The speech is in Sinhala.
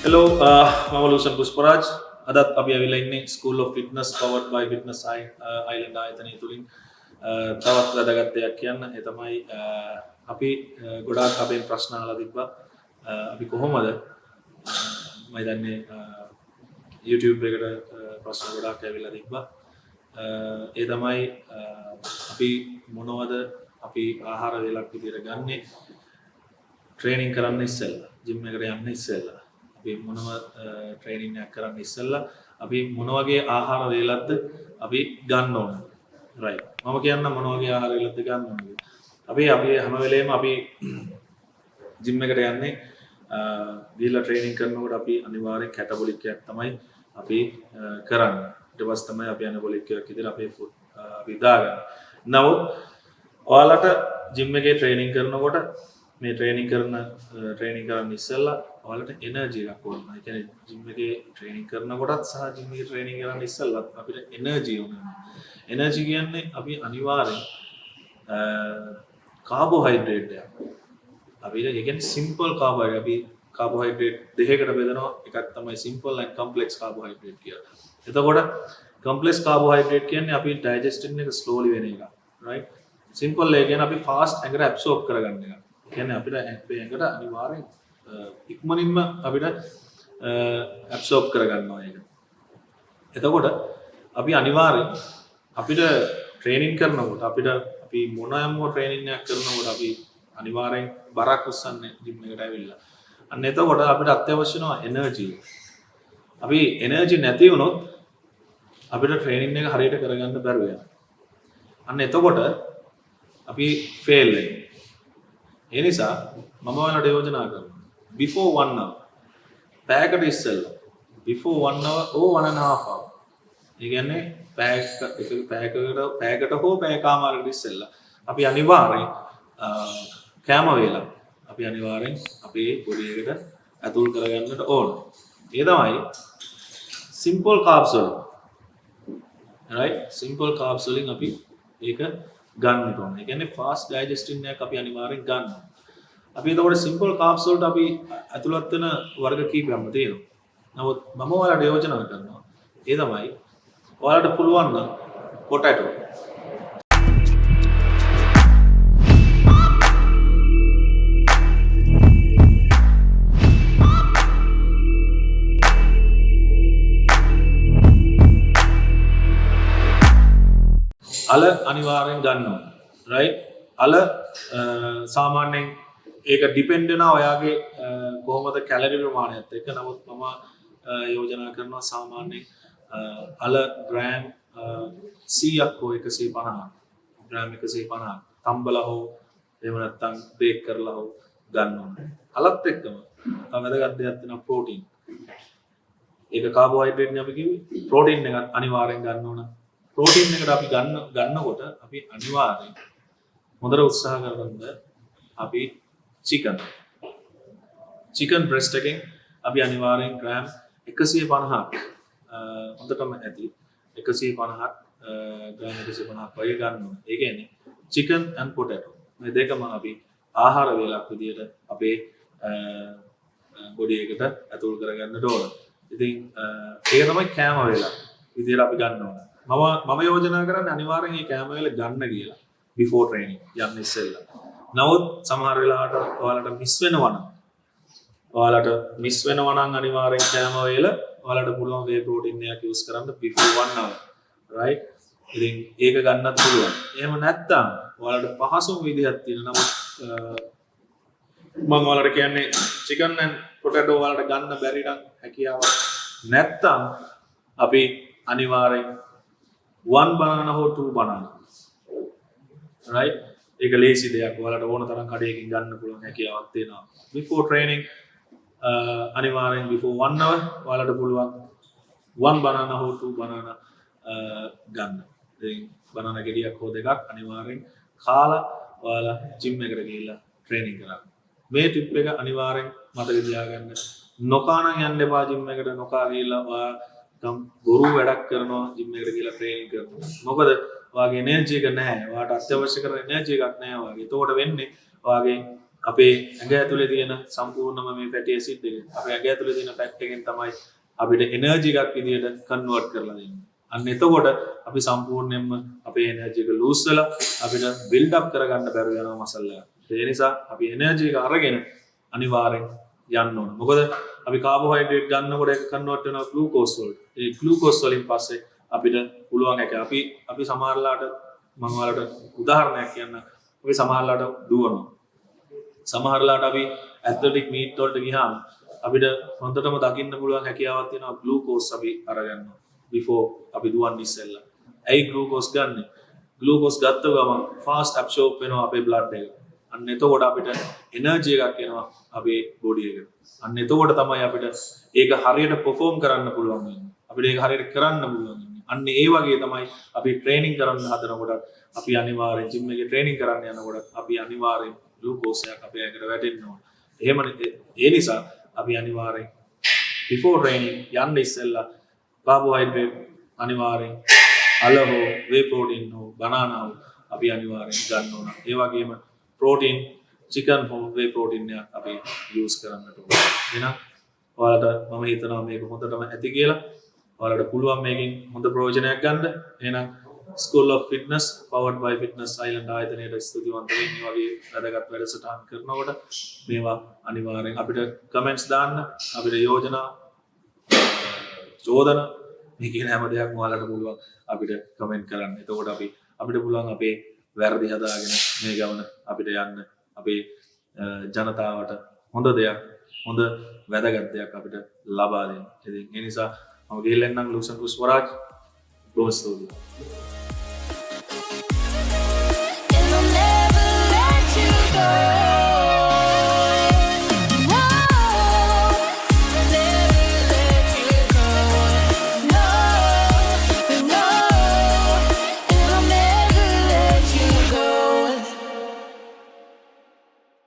Hello, I'm Lucion Pushparaj. අදත් අපි ඇවිල්ලා ඉන්නේ School of Fitness powered by Fitness Island ආයතනය තුලින් තවත් වැදගත් දෙයක් කියන්න. ඒ තමයි අපි ගොඩාක් අපෙන් ප්‍රශ්න අහලා තිබ්බා. අපි කොහොමද මම දන්නේ YouTube එකට ප්‍රශ්න ගොඩාක් ඇවිල්ලා තිබ්බා. ඒ තමයි අපි මොනවද අපි ආහාර වේලක් විදියට ගන්නෙ ට්‍රේනින් කරන්න ඉස්සෙල්ලා, ජිම් එකට යන්න ඉස්සෙල්ලා අපි මොනව ට්‍රේනින් එකක් කරන්න ඉස්සෙල්ලා අපි මොන වගේ ආහාර වේලක්ද අපි ගන්න ඕන. රයිට්. මම කියන්න මොන වගේ ආහාර වේලක්ද ගන්න ඕනද. අපි හැම වෙලේම අපි ජිම් එකට යන්නේ ගිහලා ට්‍රේනින් කරනකොට අපි අනිවාර්යෙන් කැටබොලික් එකක් තමයි අපි කරන්නේ. ඊට පස්සේ තමයි අපි ඇනබොලික් එකක් විදිහට අපේ ෆුඩ් අපි දාගන්නේ. නමුත් ඔයාලට ජිම් එකේ ට්‍රේනින් කරනකොට මේ ට්‍රේනින් කරන්න ඉස්සෙල්ලා ඔයාලට එනර්ජි එකක් ඕන. ඒ කියන්නේ ජිම් එකේ ට්‍රේනින් කරනකොටත් සහ ජිම් එකේ ට්‍රේනින් කරන්න ඉස්සෙල්ලා අපිට එනර්ජි ඕන. එනර්ජි කියන්නේ අපි අනිවාර්යෙන් කාබෝහයිඩ්‍රේට් එකක්. අපිට ඒ කියන්නේ සිම්පල් කාබෝහයිඩ්‍රේට් අපි කාබෝහයිඩ්‍රේට් දෙකකට බෙදනවා. එකක් තමයි සිම්පල් and කොම්ප්ලෙක්ස් කාබෝහයිඩ්‍රේට් කියලා. එතකොට කොම්ප්ලෙක්ස් කාබෝහයිඩ්‍රේට් කියන්නේ අපි ඩයිජෙස්ටින් එක ස්ලෝලි වෙන එක. රයිට්. සිම්පල් ඒ කියන්නේ අපි ෆාස්ට් ඇඟට ඇබ්සෝබ් කරගන්න එක. කියන්නේ අපිට ඇඟට අනිවාර්යෙන් ඉක්මනින්ම අපිට ඇබ්සෝබ් කරගන්නවා ඒක. එතකොට අපි අනිවාර්යෙන් අපිට ට්‍රේනින් කරනකොට අපි මොනෑම ට්‍රේනින් එකක් කරනකොට අපි අනිවාර්යෙන් බරක් උස්සන්නේ ජිම් එකට ඇවිල්ලා. අන්න එතකොට අපිට අත්‍යවශ්‍ය වෙනවා එනර්ජි. අපි එනර්ජි නැති වුණොත් අපිට ට්‍රේනින් එක හරියට කරගන්න බැරුව යනවා. අන්න එතකොට අපි ෆේල් වෙනවා. ඒ නිසා මම ඔයාලට යෝජනා කරනවා before 1 hour පැයකට ඉස්සෙල්ලා before 1 hour or 1.5 hour ඒ කියන්නේ පැයකට හෝ පැයකමාරකට ඉස්සෙල්ලා අපි අනිවාර්යෙන් කෑම වේලා අපි අනිවාර්යෙන් අපේ බොඩි එකට ඇතුල් කරගන්නට ඕන. ඒ තමයි simple carbs වලින් right simple carbs වලින් අපි ඒක ගන්න ඕන. ඒ කියන්නේ fast digesting එකක් අපි අනිවාර්යෙන් ගන්න. අපි එතකොට simple carbs වලට අපි ඇතුළත් වෙන වර්ග කීපයක්ම තියෙනවා. නමුත් මම ඔයාලට යෝජනා කරනවා ඒ තමයි ඔයාලට පුළුවන් නම් potato අල අනිවාර්යෙන් ගන්න ඕන. රයිට්. අල සාමාන්‍යයෙන් ඒක ඩිපෙන්ඩ් වෙනවා ඔයාගේ කොහොමද කැලරි ප්‍රමාණයත් එක්ක. නමුත් මම යෝජනා කරනවා සාමාන්‍යයෙන් අල ග්‍රෑම් 100ක් හෝ 150ක් ග්‍රෑම් 150ක් තම්බලා හෝ එහෙම නැත්නම් බේක් කරලා හෝ ගන්න ඕනේ. අලත් එක්කම තව වැදගත් දෙයක් තියෙනවා ප්‍රෝටීන්. ඒක කාබෝහයිඩ්‍රේට් නේ අපි කිව්වේ. ප්‍රෝටීන් එක අනිවාර්යෙන් ගන්න ඕන. ප්‍රෝටීන් එකට අපි ගන්නකොට අපි අනිවාර්යෙන් හොඳට උත්සාහ කරන්න අපි චිකන් බ්‍රෙස්ට් එකෙන් අපි අනිවාර්යෙන් ග්‍රෑම් 150ක් හොඳටම ඇති 150ක් ග්‍රෑම් 150ක් වගේ ගන්න ඕනේ. ඒ කියන්නේ chicken and potato මේ දෙකම අපි ආහාර වේලක් විදියට අපේ බොඩි එකට ඇතුල් කරගන්නට ඕන. ඉතින් ඒක තමයි කෑම වේලක් විදියට අපි ගන්න ඕන. මම යෝජනා කරන්නේ අනිවාර්යෙන් මේ කෑම වේල ගන්න කියලා before training යන්න ඉස්සෙල්ලා. නමුත් සමහර වෙලාවට ඔයාලට මිස් වෙනවා නම් අනිවාර්යෙන් කෑම වේල ඔයාලට පුළුවන් වේ ප්‍රෝටීන් එකක් යූස් කරන්න before 1 hour right. ඉතින් ඒක ගන්නත් පුළුවන්. එහෙම නැත්නම් ඔයාලට පහසුම විදිහක් තියෙනවා. නමුත් මම ඔයාලට කියන්නේ chicken and potato ඔයාලට ගන්න බැරි නම් හැකියාවක් නැත්නම් අපි අනිවාර්යෙන් 1 banana or 2 banana right. ඒක ලේසි දෙයක්. ඔයාලට ඕන තරම් කඩේකින් ගන්න පුළුවන් හැකියාවක් තියෙනවා. before training අනිවාර්යෙන් before 1 hour ඔයාලට පුළුවන් 1 banana or 2 banana ගන්න. ඉතින් banana ගෙඩියක් හෝ දෙකක් අනිවාර්යෙන් කාලා ඔයාලා ජිම් එකට ගිහිල්ලා ට්‍රේනින් කරන්න. මේ ටිප් එක අනිවාර්යෙන් මතක තියාගන්න. නොකා නම් යන්න එපා ජිම් එකට. නොකා ගිහිල්ලා ඔයා බොරු වැඩක් කරනවා ජිම් එකට ගිහිල්ලා ට්‍රේනින් කරනවා. මොකද ඔයාගේ එනර්ජි එක නැහැ. ඔයාට අත්‍යවශ්‍ය කරන එනර්ජි එකක් නැහැ ඔයාගේ. එතකොට වෙන්නේ ඔයාගේ අපේ ඇඟ ඇතුලේ තියෙන සම්පූර්ණම මේ ෆැටි ඇසිඩ් එක අපේ ඇඟ ඇතුලේ තියෙන ෆැට් එකෙන් තමයි අපිට එනර්ජි එකක් විදියට කන්වර්ට් කරලා දෙන්නේ. අන්න එතකොට අපි සම්පූර්ණයෙන්ම අපේ එනර්ජි එක ලූස් වෙලා අපිට බිල්ඩ් අප් කරගන්න බැරුව යනවා මසල් එක. ඒ නිසා අපි එනර්ජි එක අරගෙන අනිවාර්යෙන් යන්න ඕන. මොකද අපි කාබෝහයිඩ්‍රේට් ගන්නකොට ඒක කන්වර්ට් වෙනවා ග්ලූකෝස් වලට. ඒ ග්ලූකෝස් වලින් පස්සේ අපිට පුළුවන් එක අපි සමහරලාට මම ඔයාලට උදාහරණයක් කියන්න. අපි සමහරලාට දුවනවා. සමහරලාට අපි ඇත්ලටික් මීට් වලට ගියාම අපිට හොඳටම දකින්න පුළුවන් හැකියාවක් තියෙනවා ග්ලූකෝස් අපි අරගන්නවා before අපි දුවන්නේ ඉස්සෙල්ලා. ඇයි ග්ලූකෝස් ගන්නෙ? ග්ලූකෝස් ගත්ත ගමන් ෆාස්ට් ඇබ්සෝබ් වෙනවා අපේ බ්ලඩ් එක. අන්න එතකොට අපිට එනර්ජි එකක් එනවා අපේ බොඩි එකට. අන්න එතකොට තමයි අපිට ඒක හරියට perform කරන්න පුළුවන් වෙන්නේ. අපිට ඒක හරියට කරන්න පුළුවන් වෙන්නේ. අන්න ඒ වගේ තමයි අපි ට්‍රේනින් කරන්න හදනකොට අපි අනිවාර්යෙන් ජිම් එකේ ට්‍රේනින් කරන්න යනකොට අපි අනිවාර්යෙන් ග්ලූකෝස් එකක් අපේ ඇඟට වැටෙන්න ඕන. ඒ නිසා අපි අනිවාර්යෙන් before training යන්න ඉස්සෙල්ලා කාබෝහයිඩ්‍රේට් අනිවාර්යෙන් අල හෝ වේ ප්‍රෝටීන් හෝ බනානා හෝ අපි අනිවාර්යෙන් ගන්න ඕන. ඒ වගේම ප්‍රෝටීන් චිකන් හෝ වේ ප්‍රෝටීන් එක අපි යූස් කරන්නට ඕන. එහෙනම් ඔයාලට මම හිතනවා මේක හොඳටම ඇති කියලා. ඔයාලට පුළුවන් මේකෙන් හොඳ ප්‍රයෝජනයක් ගන්න. එහෙනම් School of Fitness powered by Fitness Island ආයතනයට ස්තුතිවන්ත වෙන්න වගේ වැදගත් වැඩසටහන් කරනකොට මේවා අනිවාර්යෙන් අපිට කමෙන්ට්ස් දාන්න අපිට යෝජනා චෝදන මේ කියන හැම දෙයක්ම ඔයාලට පුළුවන් අපිට කමෙන්ට් කරන්න. එතකොට අපිට පුළුවන් අපේ වැරදි හදාගෙන මේ ගමන අපිට යන්න අපේ ජනතාවට හොඳ දෙයක් හොඳ වැදගත් දෙයක් අපිට ලබා දෙන්න. ඉතින් ඒ නිසා මම ගිහිල්ලා එන්නම් ලූෂන් පුෂ්පරාජ් බොහොම ස්තුතියි. And I'll never let you go.